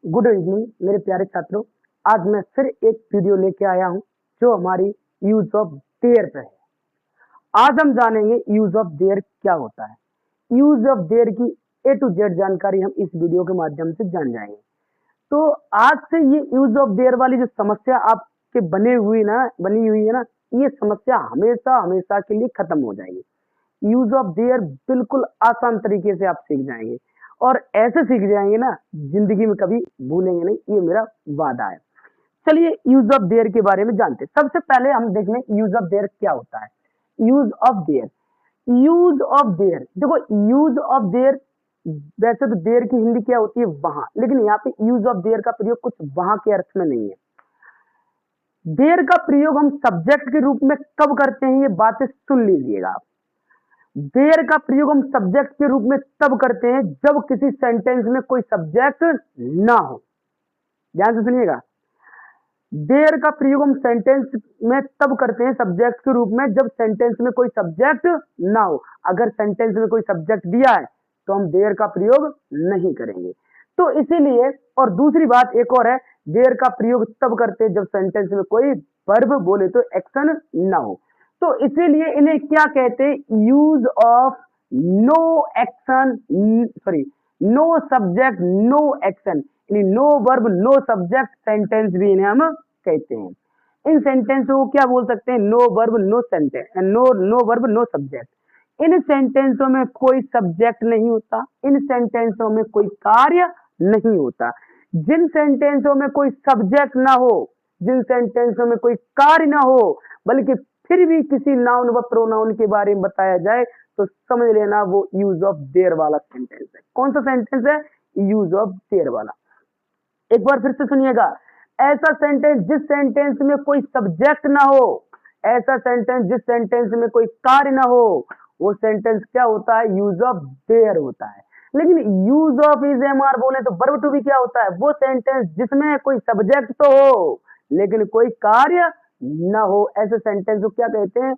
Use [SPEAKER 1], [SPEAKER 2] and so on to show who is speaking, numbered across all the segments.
[SPEAKER 1] Good evening मेरे प्यारे छात्रों। आज मैं फिर एक वीडियो लेके आया हूं जो हमारी यूज ऑफ देयर पे है। आज हम जानेंगे यूज ऑफ देयर क्या होता है। यूज ऑफ देयर की ए टू जेड जानकारी हम इस वीडियो के माध्यम से जान जाएंगे। तो आज से ये यूज ऑफ देयर वाली जो समस्या आपके बनी हुई है ना, ये समस्या हमेशा हमेशा के लिए खत्म हो जाएगी। यूज ऑफ देयर बिल्कुल आसान तरीके से आप सीख जाएंगे और ऐसे सीख जाएंगे ना, जिंदगी में कभी भूलेंगे नहीं, ये मेरा वादा है। चलिए यूज ऑफ देयर के बारे में जानते हैं। सबसे पहले हम देख लें यूज ऑफ देयर क्या होता है। Use of their, use of their देखो, यूज ऑफ देयर वैसे तो देयर की हिंदी क्या होती है, वहां, लेकिन यहाँ पे यूज ऑफ देयर का प्रयोग कुछ वहां के अर्थ में नहीं है। देयर का प्रयोग हम सब्जेक्ट के रूप में कब करते हैं, ये बातें सुन लीजिएगा आप। देयर का प्रयोग हम सब्जेक्ट के रूप में तब करते हैं जब किसी सेंटेंस में कोई सब्जेक्ट ना हो। ध्यान से सुनिएगा, देयर का प्रयोग हम सेंटेंस में तब करते हैं सब्जेक्ट के रूप में जब सेंटेंस में कोई सब्जेक्ट ना हो। अगर सेंटेंस में कोई सब्जेक्ट दिया है तो हम देयर का प्रयोग नहीं करेंगे। तो इसीलिए, और दूसरी बात एक और है, देयर का प्रयोग तब करते हैं जब सेंटेंस में कोई वर्ब बोले तो एक्शन ना हो। तो इसीलिए इन्हें क्या कहते हैं, use of no action, sorry, no subject no action, no verb no subject sentence भी इन्हें हम कहते हैं। इन सेंटेंस को क्या बोल सकते हैं, no verb no sentence, no verb no subject. इन सेंटेंसों में कोई सब्जेक्ट नहीं होता, इन सेंटेंसों में कोई कार्य नहीं होता। जिन सेंटेंसों में कोई सब्जेक्ट ना हो, जिन सेंटेंसों में कोई कार्य ना हो, बल्कि फिर भी किसी नाउन व प्रोनाउन के बारे में बताया जाए तो समझ लेना वो यूज ऑफ देयर वाला सेंटेंस है। कौन सा सेंटेंस है, यूज ऑफ देयर वाला। एक बार फिर से सुनिएगा, ऐसा सेंटेंस जिस सेंटेंस में कोई सब्जेक्ट ना हो, ऐसा सेंटेंस जिस सेंटेंस में कोई कार्य ना हो, वो सेंटेंस क्या होता है, यूज ऑफ देयर होता है। लेकिन use of is am are बोले तो वर्ब टू बी क्या होता है, वो सेंटेंस जिसमें कोई सब्जेक्ट तो हो लेकिन कोई कार्य ना हो, ऐसे सेंटेंस को क्या कहते हैं,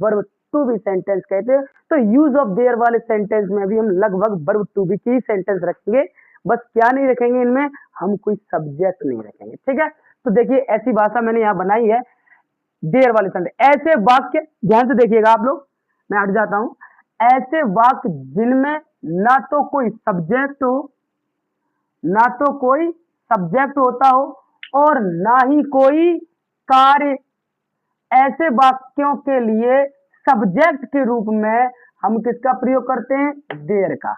[SPEAKER 1] वर्ब टू बी सेंटेंस कहते हैं। तो यूज ऑफ देयर वाले सेंटेंस में भी हम लगभग वर्ब टू बी की सेंटेंस रखेंगे, बस क्या नहीं रखेंगे, इनमें हम कोई सब्जेक्ट नहीं रखेंगे। ठीक है, तो देखिए ऐसी भाषा मैंने यहाँ बनाई है, देयर वाले सेंटेंस। ऐसे वाक्य, ध्यान से देखिएगा आप लोग, मैं हट जाता हूं। ऐसे वाक्य जिनमें ना तो कोई सब्जेक्ट हो, ना तो कोई सब्जेक्ट होता हो और ना ही कोई कार्य, ऐसे वाक्यों के लिए सब्जेक्ट के रूप में हम किसका प्रयोग करते हैं, देयर का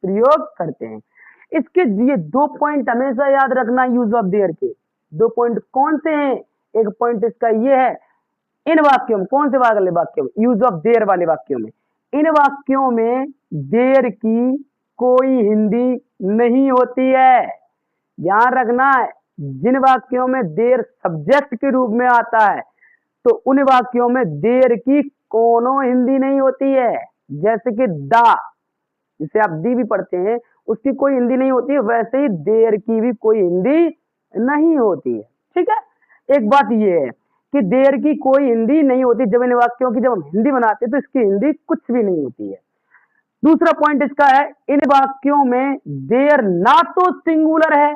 [SPEAKER 1] प्रयोग करते हैं। इसके ये दो पॉइंट हमेशा याद रखना यूज ऑफ देयर के। दो पॉइंट कौन से हैं, एक पॉइंट इसका ये है, इन वाक्यों में, कौन से वाले वाक्यों में, यूज ऑफ देयर वाले वाक्यों में, इन वाक्यों में देयर की कोई हिंदी नहीं होती है। ध्यान रखना है, जिन वाक्यों में देयर सब्जेक्ट के रूप में आता है तो उन वाक्यों में देयर की कोनो हिंदी नहीं होती है। जैसे कि दा, जिसे आप दी भी पढ़ते हैं, उसकी कोई हिंदी नहीं होती है, वैसे ही देयर की भी कोई हिंदी नहीं होती है। ठीक है, एक बात ये है कि देयर की कोई हिंदी नहीं होती। जब इन वाक्यों की जब हम हिंदी बनाते हैं तो इसकी हिंदी कुछ भी नहीं होती है। दूसरा पॉइंट इसका है, इन वाक्यों में देयर ना तो सिंगुलर है,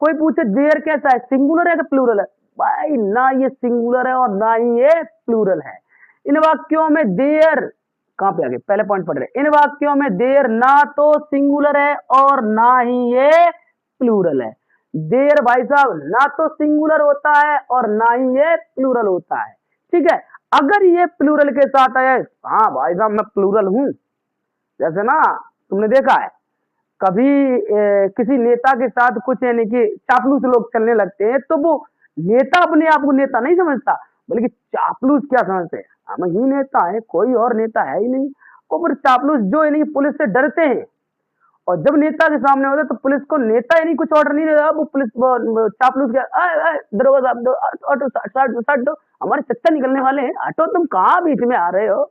[SPEAKER 1] कोई पूछे देयर कैसा है, सिंगुलर है कि प्लूरल है, भाई ना ये सिंगुलर है और ना ही ये प्लूरल है। इन वाक्यों में देयर, कहां पे आगे, पहले पॉइंट पढ़ रहे, इन वाक्यों में देयर ना तो सिंगुलर है और ना ही ये प्लूरल है। देयर भाई साहब ना तो सिंगुलर होता है और ना ही ये प्लूरल होता है। ठीक है, अगर ये प्लूरल के साथ आया, हाँ भाई साहब मैं प्लूरल हूं, जैसे ना तुमने देखा है कभी किसी नेता के साथ कुछ यानी कि चापलूस लोग चलने लगते हैं तो वो नेता अपने आप को नेता नहीं समझता, बल्कि चापलूस क्या समझते हैं, हम ही नेता है, कोई और नेता है ही नहीं। और फिर चापलूस जो यानी पुलिस से डरते हैं और जब नेता के सामने होते तो पुलिस को नेता यानी कुछ ऑर्डर नहीं देता, वो पुलिस चापलूस क्या, दरोगा साहब दो ऑटो साइड दो, हमारे चक्कर निकलने वाले हैं, हटो, तुम कहाँ बीच में आ रहे हो।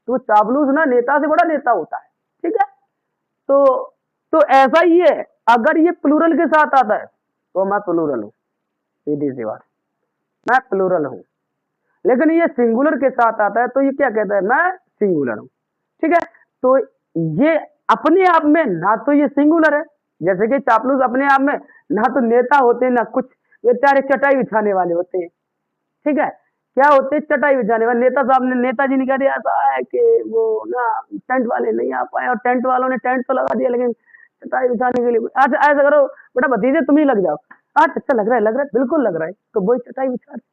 [SPEAKER 1] तो चापलूस ना नेता से बड़ा नेता होता है। ठीक है, तो तो ऐसा ही है, अगर ये प्लूरल के साथ आता है तो मैं प्लूरल हूं, सीधी सी बात, मैं प्लूरल हूं। लेकिन ये सिंगुलर के साथ आता है तो ये क्या कहता है, मैं सिंगुलर हूं। ठीक है, तो ये अपने आप में ना तो ये सिंगुलर है जैसे कि चापलूस अपने आप में ना तो नेता होते ना कुछ, ये बेचारे चटाई बिछाने वाले होते हैं। ठीक है, क्या होते हैं, चटाई बिछाने वाले। नेता साहब ने, नेताजी ने कह दिया ऐसा है कि वो ना टेंट वाले नहीं आ पाए, और टेंट वालों ने टेंट तो लगा दिया लेकिन चटाई बिछाने के लिए, अच्छा ऐसा करो बेटा भतीजे तुम ही लग जाओ। अच्छा अच्छा, लग रहा है, लग रहा है, बिल्कुल लग रहा है, तो वही चटाई बिछा रहे।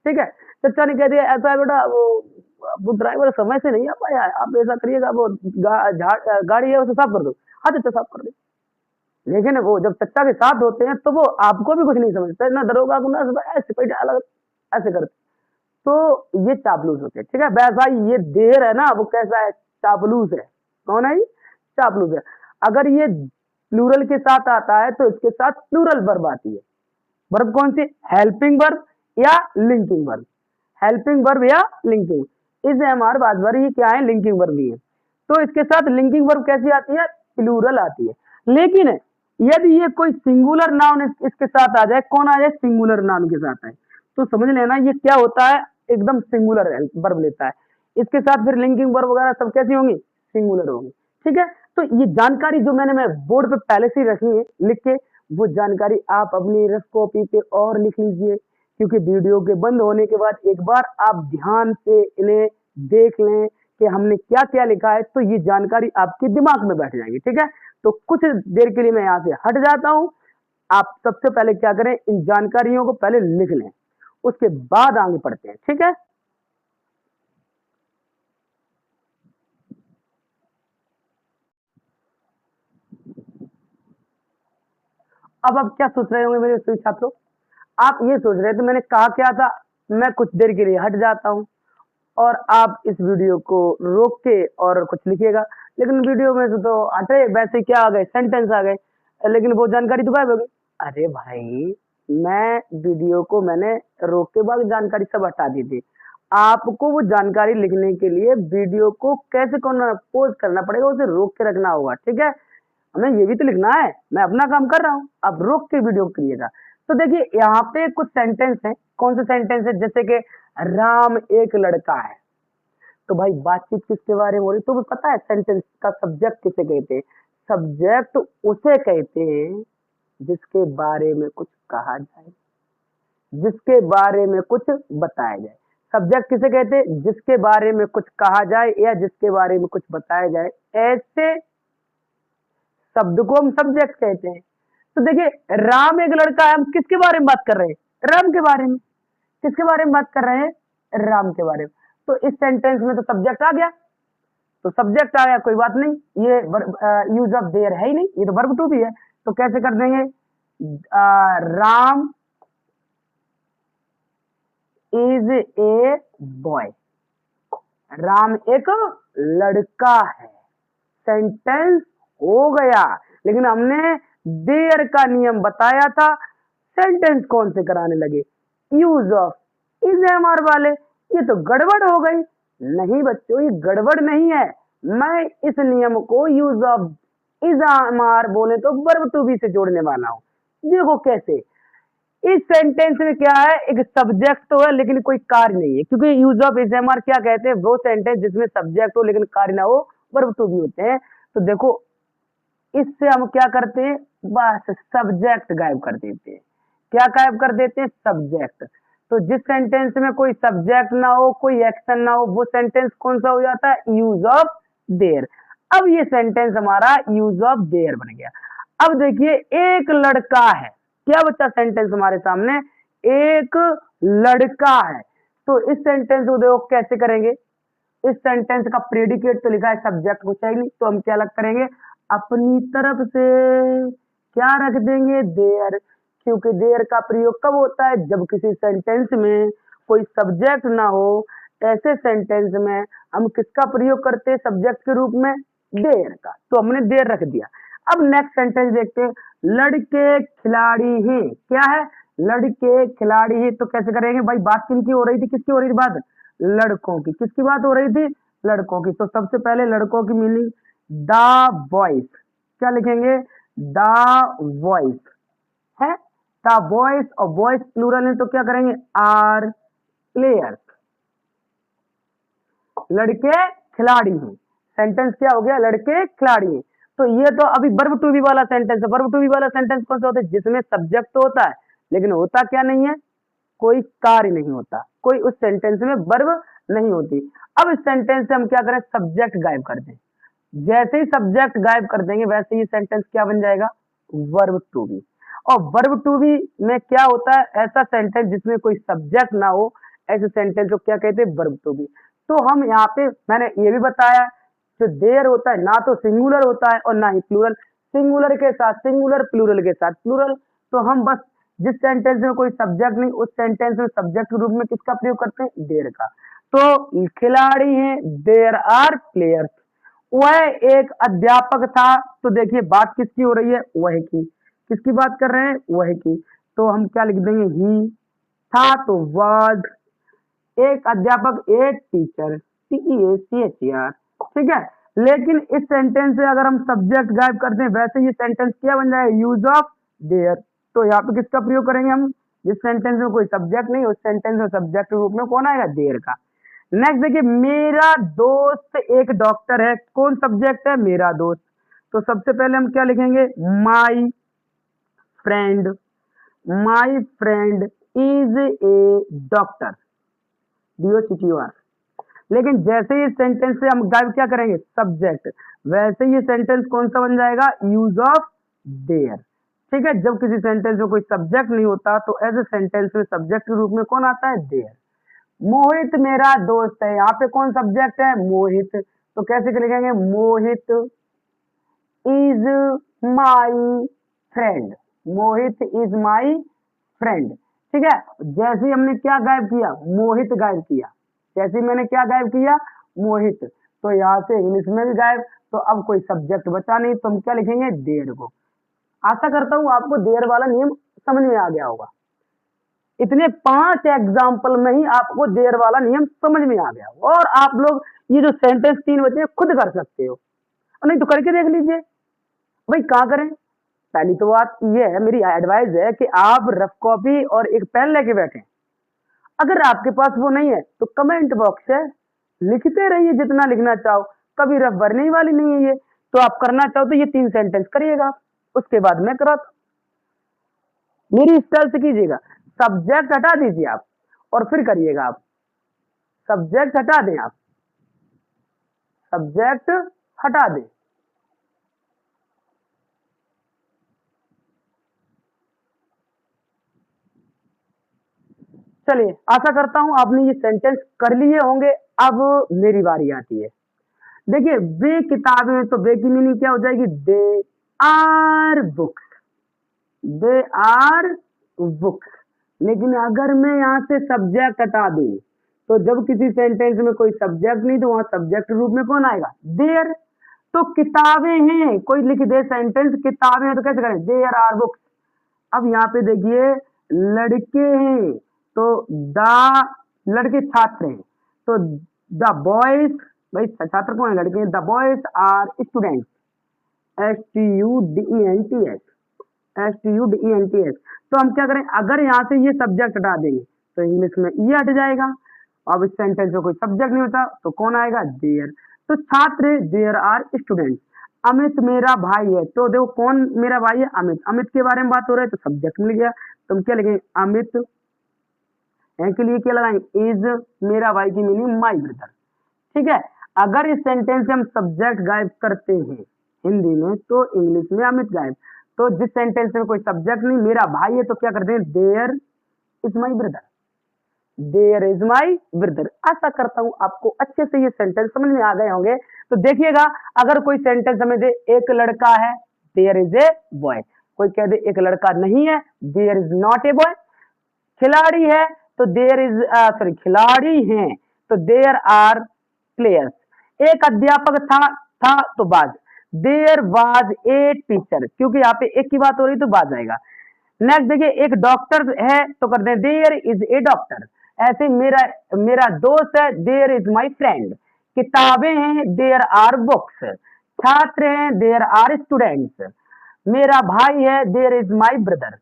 [SPEAKER 1] ठीक है, चचा ने कह दिया ऐसा है बेटा, वो ड्राइवर समय से नहीं आ पाया है, आप ऐसा करिएगा, वो गाड़ी है उसे साफ कर दो। हाँ चचा साफ कर दो। लेकिन वो जब चचा के साथ होते हैं तो वो आपको भी कुछ नहीं समझते ना, दरोगा को ना ऐसे पैसे अलग ऐसे करते, तो ये चापलूस होते हैं। ठीक है, वैसा ही ये देर है ना, वो कैसा है, चापलूस है। कौन है ये, चापलूस है। अगर ये प्लूरल के साथ आता है तो इसके साथ प्लूरल वर्ब आती है। वर्ब कौन सी, हेल्पिंग वर्ब या लिंकिंग वर्ब, हेल्पिंग वर्ब या लिंकिंग। इस हमारे बात भर ये क्या है, लिंकिंग वर्ब भी है। तो इसके साथ लिंकिंग वर्ब कैसी आती है, प्लूरल आती है। लेकिन यदि ये कोई सिंगुलर नाउन इसके साथ आ जाए, कौन आ जाए, सिंगुलर नाउन के साथ है, तो समझ लेना ये क्या होता है, एकदम सिंगुलर वर्ब लेता है। इसके साथ फिर लिंकिंग वर्ब वगैरह सब कैसी होंगी, सिंगुलर होंगी। ठीक है, तो ये जानकारी जो मैं बोर्ड पे पहले से ही रखी है लिख के, वो जानकारी आप अपनी रफ कॉपी पे और लिख लीजिए, क्योंकि वीडियो के बंद होने के बाद एक बार आप ध्यान से इन्हें देख लें कि हमने क्या क्या लिखा है, तो ये जानकारी आपके दिमाग में बैठ जाएगी। ठीक है, तो कुछ देर के लिए मैं यहाँ से हट जाता हूँ। आप सबसे पहले क्या करें, इन जानकारियों को पहले लिख लें, उसके बाद आगे पढ़ते हैं। ठीक है, अब आप क्या सोच रहे होंगे मेरे सभी छात्रों, आप ये सोच रहे थे मैंने कहा क्या था, मैं कुछ देर के लिए हट जाता हूँ और आप इस वीडियो को रोक के और कुछ लिखिएगा। लेकिन वीडियो में से तो हटे, वैसे क्या आ गए, सेंटेंस आ गए, लेकिन वो जानकारी तो गायब हो गई। अरे भाई, मैं वीडियो को मैंने रोक के बाद जानकारी सब हटा दी थी। आपको वो जानकारी लिखने के लिए वीडियो को कैसे करना, पोज करना पड़ेगा, उसे रोक के रखना होगा। ठीक है, हमें ये भी तो लिखना है, मैं अपना काम कर रहा हूँ, आप रोक के वीडियो करिएगा। तो देखिए यहाँ पे कुछ सेंटेंस हैं, कौन से सेंटेंस है, जैसे कि राम एक लड़का है। तो भाई बातचीत किसके बारे में हो रही, तो पता है सेंटेंस का सब्जेक्ट किसे कहते हैं, सब्जेक्ट उसे कहते हैं जिसके बारे में कुछ कहा जाए, जिसके बारे में कुछ बताया जाए। सब्जेक्ट किसे कहते हैं, जिसके बारे में कुछ कहा जाए या जिसके बारे में कुछ बताया जाए, ऐसे शब्द को हम सब्जेक्ट कहते हैं। तो देखिए राम एक लड़का है, हम किसके बारे में बात कर रहे हैं, राम के बारे में। किसके बारे में बात कर रहे हैं, राम के बारे में। तो इस सेंटेंस में तो सब्जेक्ट आ गया, तो सब्जेक्ट आ गया, कोई बात नहीं, ये यूज ऑफ देयर है ही नहीं, ये तो वर्ब टू भी है। तो कैसे कर देंगे, Ram is a boy, Ram एक लड़का है, सेंटेंस हो गया। लेकिन हमने देयर का नियम बताया था, सेंटेंस कौन से कराने लगे, यूज ऑफ इज एमआर वाले, ये तो गड़बड़ हो गई। नहीं बच्चों, ये गड़बड़ नहीं है, मैं इस नियम को यूज ऑफ इज एमआर बोले तो वर्ब टू बी से जोड़ने वाला हूं। देखो कैसे, इस सेंटेंस में क्या है, एक सब्जेक्ट तो है लेकिन कोई कार्य नहीं है, क्योंकि यूज ऑफ इज एमआर क्या कहते हैं, वो सेंटेंस जिसमें सब्जेक्ट हो लेकिन कार्य ना हो, वर्ब टू बी होते हैं। तो देखो इससे हम क्या करते हैं, बस सब्जेक्ट गायब कर देते हैं। क्या गायब कर देते हैं, सब्जेक्ट। तो जिस सेंटेंस में कोई सब्जेक्ट ना हो, कोई एक्शन ना हो, वो सेंटेंस कौन सा हो जाता है, यूज ऑफ देयर। अब ये सेंटेंस हमारा यूज ऑफ देयर बन गया। अब देखिए एक लड़का है, क्या बच्चा सेंटेंस हमारे सामने, एक लड़का है। तो इस सेंटेंस को देखो कैसे करेंगे, इस सेंटेंस का प्रेडिकेट तो लिखा है, सब्जेक्ट कुछ है नहीं, तो हम क्या अलग करेंगे, अपनी तरफ से क्या रख देंगे, देयर। क्योंकि देयर का प्रयोग कब होता है, जब किसी सेंटेंस में कोई सब्जेक्ट ना हो, ऐसे सेंटेंस में हम किसका प्रयोग करते हैं सब्जेक्ट के रूप में, देयर का। तो हमने देयर रख दिया। अब नेक्स्ट सेंटेंस देखते हैं, लड़के खिलाड़ी हैं, क्या है, लड़के खिलाड़ी हैं। तो कैसे करेंगे भाई, बात किनकी हो रही थी, किसकी हो रही थी बात, लड़कों की। किसकी बात हो रही थी, लड़कों की। तो सबसे पहले लड़कों की मीनिंग, द वॉइस, क्या लिखेंगे, द वॉइस है, द वॉइस, और वॉइस प्लूरल है तो क्या करेंगे, आर प्लेयर्स, लड़के खिलाड़ी हैं। सेंटेंस क्या हो गया, लड़के खिलाड़ी हैं। तो ये तो अभी वर्ब टू बी वाला सेंटेंस है। वर्ब टू बी वाला सेंटेंस कौन सा होता है? जिसमें सब्जेक्ट तो होता है लेकिन होता क्या नहीं है, कोई कार्य नहीं होता, कोई उस सेंटेंस में वर्ब नहीं होती। अब इस सेंटेंस से हम क्या करें, सब्जेक्ट गायब कर दें। जैसे ही सब्जेक्ट गायब कर देंगे वैसे ही सेंटेंस क्या बन जाएगा, वर्ब टू बी। और वर्ब टू बी में क्या होता है, ऐसा सेंटेंस जिसमें कोई सब्जेक्ट ना हो, ऐसे सेंटेंस को क्या कहते हैं, वर्ब टू बी। तो हम यहाँ पे मैंने ये भी बताया, जो देयर होता है ना तो सिंगुलर होता है और ना ही प्लूरल। सिंगुलर के साथ सिंगुलर, प्लूरल के साथ प्लूरल। तो हम बस जिस सेंटेंस में कोई सब्जेक्ट नहीं, उस सेंटेंस में सब्जेक्ट के रूप में किसका प्रयोग करते हैं, देयर का। तो खिलाड़ी हैं, देयर आर प्लेयर्स। वह एक अध्यापक था, तो देखिए बात किसकी हो रही है, वह की। किसकी बात कर रहे हैं, वह की। तो हम क्या लिख देंगे, ही था तो वाज। एक अध्यापक, एक टीचर, TEACHER, ठीक है। लेकिन इस सेंटेंस से अगर हम सब्जेक्ट गायब करते हैं वैसे ये सेंटेंस क्या बन जाएगा, यूज ऑफ देयर। तो यहाँ पे किसका प्रयोग करेंगे हम, जिस सेंटेंस में कोई सब्जेक्ट नहीं, उस सेंटेंस में सब्जेक्ट के रूप में कौन आएगा, देयर का। नेक्स्ट देखिए, मेरा दोस्त एक डॉक्टर है। कौन सब्जेक्ट है, मेरा दोस्त। तो सबसे पहले हम क्या लिखेंगे, my friend. My friend is a doctor, DOCTOR। लेकिन जैसे ही सेंटेंस से हम गायब क्या करेंगे, सब्जेक्ट, वैसे ये सेंटेंस कौन सा बन जाएगा, यूज ऑफ देयर। ठीक है, जब किसी सेंटेंस में कोई सब्जेक्ट नहीं होता तो ऐसे सेंटेंस में सब्जेक्ट के रूप में कौन आता है, देयर। मोहित मेरा दोस्त है, यहाँ पे कौन सब्जेक्ट है, मोहित। तो कैसे लिखेंगे, Mohit is my friend. Mohit is my friend. ठीक है, जैसे ही हमने क्या गायब किया, मोहित गायब किया। जैसे ही मैंने क्या गायब किया, मोहित। तो यहाँ से इंग्लिश में भी गायब। तो अब कोई सब्जेक्ट बचा नहीं, तो हम क्या लिखेंगे, देयर को। आशा करता हूं आपको देयर वाला नियम समझ में आ गया होगा। इतने 5 एग्जाम्पल में ही आपको देयर वाला नियम समझ में आ गया। और आप लोग ये जो सेंटेंस 3 बचे खुद कर सकते हो, और नहीं तो करके देख लीजिए। भाई कहाँ करें, पहली तो बात ये है, मेरी एडवाइस है कि आप रफ कॉपी और एक पेन लेके बैठे। अगर आपके पास वो नहीं है तो कमेंट बॉक्स है, लिखते रहिए जितना लिखना चाहो, कभी रफ भरने वाली नहीं है ये। तो आप करना चाहो तो ये 3 सेंटेंस करिएगा, उसके बाद मैं करा, मेरी स्टाइल से कीजिएगा। सब्जेक्ट हटा दीजिए आप और फिर करिएगा आप। सब्जेक्ट हटा दें आप, सब्जेक्ट हटा दें। चलिए, आशा करता हूं आपने ये सेंटेंस कर लिए होंगे। अब मेरी बारी आती है। देखिए, वे किताबें, तो वे की मीनिंग क्या हो जाएगी, they are books. They are books. लेकिन अगर मैं यहाँ से सब्जेक्ट हटा दूं, तो जब किसी सेंटेंस में कोई सब्जेक्ट नहीं तो वहां सब्जेक्ट रूप में कौन आएगा, देयर। तो किताबें हैं, कोई लिख दे सेंटेंस किताबें हैं, तो कैसे करें, देयर आर बुक्स। अब यहाँ पे देखिए, लड़के हैं, तो द, लड़के छात्र हैं, तो द बॉयज, भाई छात्र कौन है, लड़के हैं, the boys are students. STUDENTS, STUDENTS। तो हम क्या करें, अगर यहाँ से ये सब्जेक्ट हटा देंगे तो इंग्लिश में ये हट जाएगा। अब इस सेंटेंस में कोई सब्जेक्ट नहीं होता तो कौन आएगा, देयर। तो छात्र, देयर आर स्टूडेंट्स। अमित मेरा भाई है, तो देखो कौन मेरा भाई है, अमित। अमित के बारे में बात हो रहा है तो सब्जेक्ट मिल गया। तो हम क्या लिखेंगे, अमित के लिए क्या लगाएंगे, इज मेरा भाई की मीनिंग माई ब्रदर। ठीक है, अगर इस सेंटेंस से हम सब्जेक्ट गायब करते हैं हिंदी में तो इंग्लिश में अमित गायब। तो जिस सेंटेंस में कोई सब्जेक्ट नहीं, मेरा भाई है, तो क्या करते हैं, there is my brother. There is my brother. आशा करता हूं आपको अच्छे से ये सेंटेंस समझ में आ गए होंगे। तो देखिएगा, अगर कोई सेंटेंस हमें दे, एक लड़का है, देयर इज ए बॉय। कोई कह दे एक लड़का नहीं है, there is not a boy. खिलाड़ी है तो देयर इज, सॉरी खिलाड़ी हैं तो देयर आर प्लेयर्स। एक अध्यापक था तो बाज, देयर वाज ए टीचर, क्योंकि यहाँ पे एक की बात हो रही तो बाज आएगा। नेक्स्ट देखिए, एक डॉक्टर है तो कर दें देयर इज ए डॉक्टर। ऐसे मेरा दोस्त है, देयर इज माई फ्रेंड। किताबें हैं, देयर आर बुक्स। छात्र हैं, देयर आर स्टूडेंट्स। मेरा भाई है, देयर इज माई ब्रदर।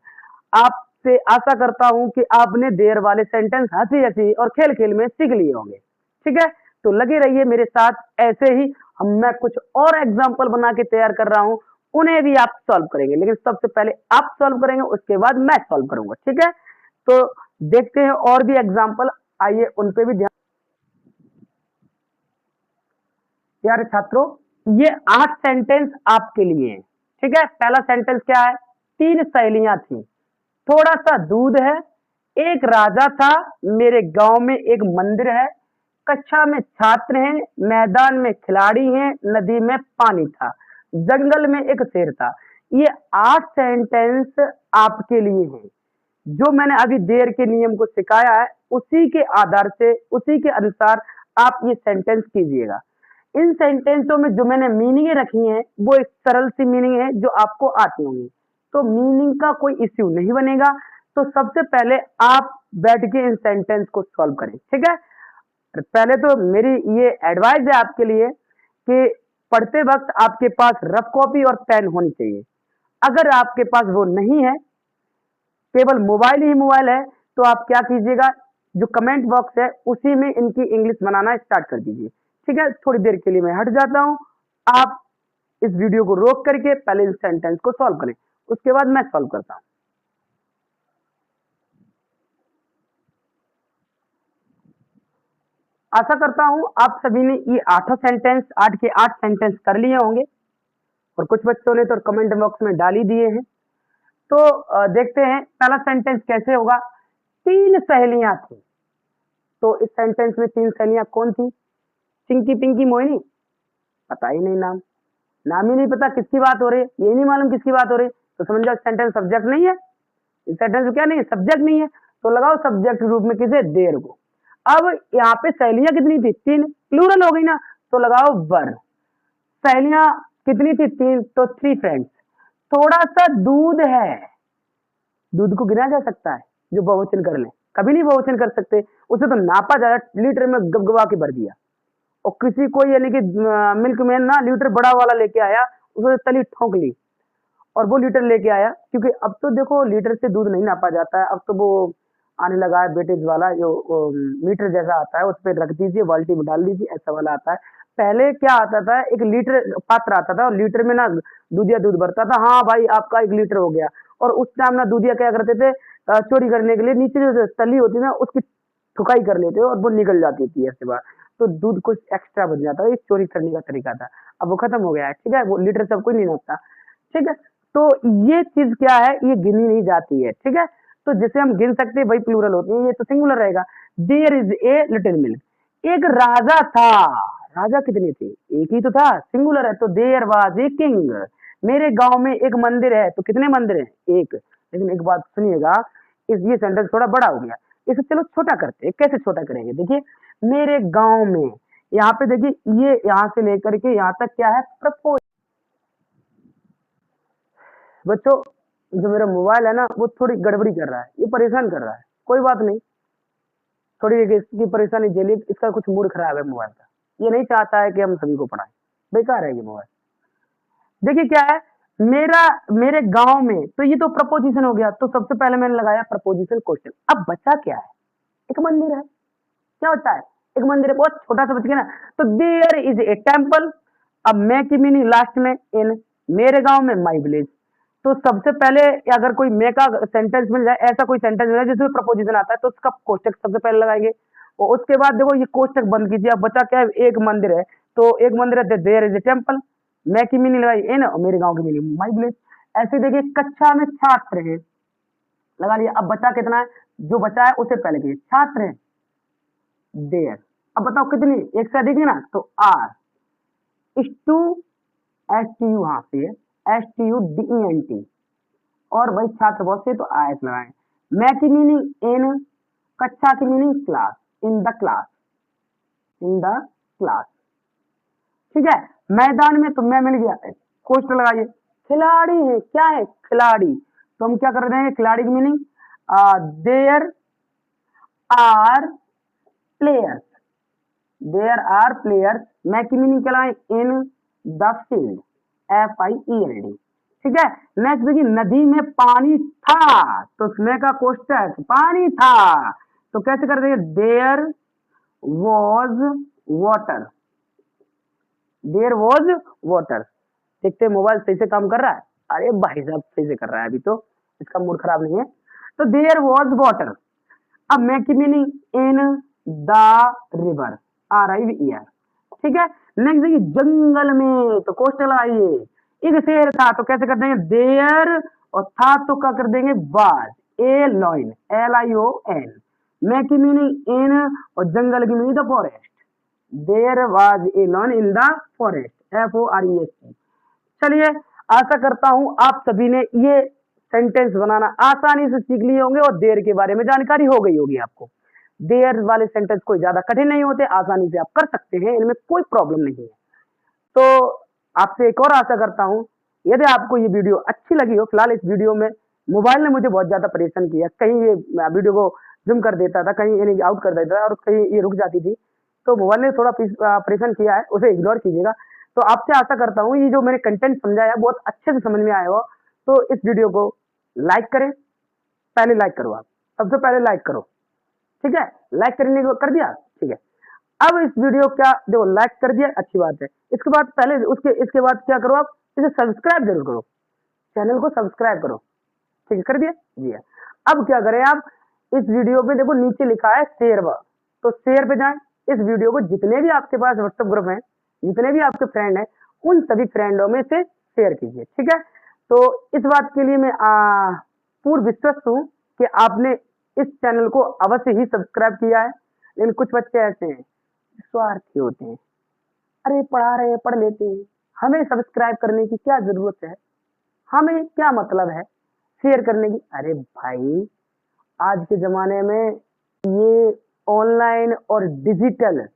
[SPEAKER 1] आपसे आशा करता हूं कि आपने देयर वाले सेंटेंस हंसी हंसी और खेल खेल में सीख लिए होंगे। ठीक है, तो लगे रहिए मेरे साथ ऐसे ही। हम मैं कुछ और एग्जाम्पल बना के तैयार कर रहा हूं, उन्हें भी आप सॉल्व करेंगे, लेकिन सबसे पहले आप सॉल्व करेंगे, उसके बाद मैं सॉल्व करूंगा। ठीक है, तो देखते हैं और भी एग्जाम्पल, आइए उन पे भी ध्यान। प्यारे छात्रों, ये 8 सेंटेंस आपके लिए हैं। ठीक है, पहला सेंटेंस क्या है? 3 सहेलियां थी, थोड़ा सा दूध है, एक राजा था, मेरे गांव में एक मंदिर है, कक्षा में छात्र हैं, मैदान में खिलाड़ी हैं, नदी में पानी था, जंगल में एक शेर था। ये 8 सेंटेंस आपके लिए हैं। जो मैंने अभी देर के नियम को सिखाया है, उसी के आधार से, उसी के अनुसार आप ये सेंटेंस कीजिएगा। इन सेंटेंसों में जो मैंने मीनिंग रखी हैं, वो एक सरल सी मीनिंग है जो आपको आती होंगी, तो मीनिंग का कोई इश्यू नहीं बनेगा। तो सबसे पहले आप बैठ के इन सेंटेंस को सॉल्व करें। ठीक है, पहले तो मेरी ये एडवाइस है आपके लिए कि पढ़ते वक्त आपके पास रफ कॉपी और पेन होनी चाहिए। अगर आपके पास वो नहीं है, केवल मोबाइल ही मोबाइल है, तो आप क्या कीजिएगा, जो कमेंट बॉक्स है उसी में इनकी इंग्लिश बनाना स्टार्ट कर दीजिए। ठीक है, थोड़ी देर के लिए मैं हट जाता हूं, आप इस वीडियो को रोक करके पहले इस सेंटेंस को सॉल्व करें, उसके बाद मैं सॉल्व करता हूं। आशा करता हूं आप सभी ने ये 8 के 8 सेंटेंस कर लिए होंगे, और कुछ बच्चों ने तो कमेंट बॉक्स में डाल ही दिए हैं। तो देखते हैं पहला सेंटेंस कैसे होगा। 3 सहेलियां थी, तो इस सेंटेंस में 3 सहेलियां कौन थी? चिंकी, पिंकी, मोहिनी? पता ही नहीं नाम, नाम ही नहीं पता किसकी बात हो रही है, यही नहीं मालूम किसकी बात हो रही है, तो समझ जाओ सेंटेंस सब्जेक्ट नहीं है। इस सेंटेंस में क्या नहीं है? सब्जेक्ट नहीं है, तो लगाओ सब्जेक्ट रूप में किसे? देर को। अब यहाँ पे सहेलियां कितनी थी? 3, प्लूरल हो गई ना, तो लगाओ वर। सहेलियां कितनी थी? 3, तो 3 फ्रेंड्स। थोड़ा सा दूध है, दूध को गिना जा सकता है जो बहुवचन कर ले? कभी नहीं बहुवचन कर सकते, उसे तो नापा जाए, लीटर में गबगबा के भर दिया। और किसी को यानी कि मिल्क मैन ना लीटर बड़ा वाला लेके आया, उसने तली ठोक ली और वो लीटर लेके आया, क्योंकि अब तो देखो लीटर से दूध नहीं नापा जाता है, अब तो वो आने लगा है बेटेज वाला, जो मीटर जैसा आता है, उस पर रख दीजिए, बाल्टी में डाल दीजिए, ऐसा वाला आता है। पहले क्या आता था, एक लीटर पात्र आता था, और लीटर में ना दूधिया दूध भरता था, हाँ भाई आपका 1 लीटर हो गया। और उस टाइम ना दूधिया क्या करते थे, चोरी करने के लिए नीचे जो तली होती ना उसकी ठुकाई कर लेते और वो निकल जाती थी ऐसे बार, तो दूध कुछ एक्स्ट्रा बन जाता है। ये चोरी करने का तरीका था, अब वो खत्म हो गया है। ठीक है, वो लीटर सब कोई नहीं नापता। ठीक है, तो ये चीज क्या है, ये गिनी नहीं जाती है। ठीक है, तो जिसे हम गिन सकते हैं वही प्लूरल होती है, ये तो सिंगुलर रहेगा। There is a little milk, एक राजा था। राजा कितने थे? एक ही तो था, सिंगुलर है, तो देयर वाज ए किंग। मेरे गांव में एक मंदिर है, तो कितने मंदिर हैं? एक। लेकिन एक बात सुनिएगा, इस ये सेंटेंस थोड़ा बड़ा हो गया, इसे चलो छोटा करते हैं। कैसे छोटा करेंगे? देखिए, मेरे गांव में, यहाँ पे देखिए, ये यहाँ से लेकर के यहाँ तक क्या है? प्रपोज। बच्चों, जो मेरा मोबाइल है ना, वो थोड़ी गड़बड़ी कर रहा है, ये परेशान कर रहा है। कोई बात नहीं, थोड़ी इसकी परेशानी झेलिए, इसका कुछ मूड खराब है मोबाइल का, ये नहीं चाहता है कि हम सभी को पढ़ाएं, बेकार है ये मोबाइल। देखिए क्या है, मेरा मेरे गांव में, तो ये तो प्रपोजिशन हो गया, तो सबसे पहले मैंने लगाया प्रपोजिशन क्वेश्चन। अब बचा क्या है? एक मंदिर है। क्या होता है? एक मंदिर है, बहुत छोटा सा बच गया ना, तो देयर इज ए टेम्पल। अब मैं की मीनिंग लास्ट में इन, मेरे गांव में माई विलेज। तो सबसे पहले अगर कोई मैं का सेंटेंस मिल जाए, ऐसा कोई सेंटेंस मिल जाए जिसमें प्रपोजिशन आता है, तो उसका कोष्टक सबसे पहले लगाएंगे, और उसके बाद देखो ये कोष्टक बंद कीजिए। अब बचा क्या है? एक मंदिर है, तो एक मंदिर है, देयर इज ए टेम्पल। मैं की मीनिंग लगाई इन, और मेरे गांव की मीनिंग माई विलेज। ऐसे देखिए, कक्षा में छात्र है, लगा लिया। अब बचा कितना है? जो बचा है उसे पहले कीजिए, छात्र है, देयर। अब बताओ कितनी? एक से अधिक है ना, तो are. To, S T U, हाँ से S T U D E N T, और वही छात्र बहुत से, तो आई एस लगाए। मैं की मीनिंग इन, कक्षा की meaning class, in the class, in the class. ठीक है, मैदान में, तो मैं मिल गया, कोष्ट लगाइए। खिलाड़ी है, क्या है? खिलाड़ी। तो हम क्या कर रहे हैं? खिलाड़ी की meaning there are players, there are players. मैं की मीनिंग क्या लगाए? In the field, F I E L D. ठीक है, नेक्स्ट देखिए, नदी में पानी था, तो मैं का कोष्टक पानी था, तो कैसे कर देंगे? There was water, there was water. देखते हैं मोबाइल सही से काम कर रहा है। अरे भाई साहब सही से कर रहा है, अभी तो इसका मूड खराब नहीं है। तो देयर वॉज वाटर। अब मैं की meaning in the river, R I V E R. ठीक है। नेक्स्ट देखिए जंगल में, तो क्वेश्चन लगाइए। एक शेर था तो कैसे कर देंगे देयर, और था तो क्या कर देंगे was. A lion, L I O N. मैं की मीनिंग इन, और जंगल की meaning the forest. There was a lion in the forest, F O R E S T. चलिए, आशा करता हूं आप सभी ने ये सेंटेंस बनाना आसानी से सीख लिए होंगे और देर के बारे में जानकारी हो गई होगी आपको। देयर वाले सेंटेंस कोई ज्यादा कठिन नहीं होते, आसानी से आप कर सकते हैं, इनमें कोई प्रॉब्लम नहीं है। तो आपसे एक और आशा करता हूं, यदि आपको ये वीडियो अच्छी लगी हो, फिलहाल इस वीडियो में मोबाइल ने मुझे बहुत ज्यादा परेशान किया, कहीं ये वीडियो को जूम कर देता था, कहीं यानी आउट कर देता था, और कहीं ये रुक जाती थी। तो मोबाइल ने थोड़ा परेशान किया है, उसे इग्नोर कीजिएगा। तो आपसे आशा करता हूँ ये जो मैंने कंटेंट समझाया बहुत अच्छे से समझ में आया हो। तो इस वीडियो को लाइक करें, पहले लाइक करो, आप सबसे पहले लाइक करो। ठीक है, लाइक करने को कर दिया, ठीक है। अब इस वीडियो क्या देखो, लाइक कर दिया अच्छी बात है, इसके बाद पहले उसके इसके बाद क्या करो, आप इसे सब्सक्राइब जरूर करो, चैनल को सब्सक्राइब करो। ठीक है, कर दिया जी है। अब क्या करें, आप इस वीडियो पे देखो नीचे लिखा है शेयर, तो शेयर पे जाएं। इस वीडियो को जितने भी आपके पास व्हाट्सएप ग्रुप हैं, जितने भी आपके फ्रेंड हैं, उन सभी फ्रेंडों में से शेयर कीजिए। ठीक है, तो इस बात के लिए मैं पूर्ण विश्वस्त हूँ कि आपने इस चैनल को अवश्य ही सब्सक्राइब किया है। लेकिन कुछ बच्चे ऐसे हैं स्वार्थी होते हैं, अरे पढ़ा रहे हैं पढ़ लेते हैं, हमें सब्सक्राइब करने की क्या जरूरत है, हमें क्या मतलब है शेयर करने की। अरे भाई, आज के जमाने में ये ऑनलाइन और डिजिटल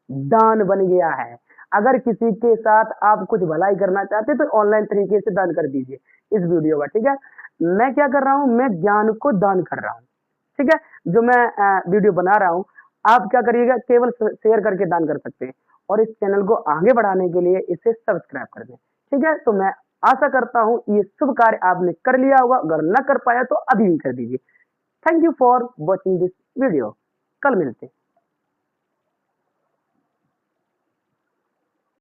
[SPEAKER 1] दान बन गया है। अगर किसी के साथ आप कुछ भलाई करना चाहते हैं तो ऑनलाइन तरीके से दान कर दीजिए इस वीडियो का। ठीक है, मैं क्या कर रहा हूं, मैं ज्ञान को दान कर रहा हूं। ठीक है, जो मैं वीडियो बना रहा हूं, आप क्या करिएगा, केवल शेयर करके दान कर सकते हैं, और इस चैनल को आगे बढ़ाने के लिए इसे सब्सक्राइब कर दें। ठीक है, तो मैं आशा करता हूं ये शुभ कार्य आपने कर लिया होगा, अगर न कर पाया तो अभी भी कर दीजिए। Thank you for watching this video. कल मिलते हैं।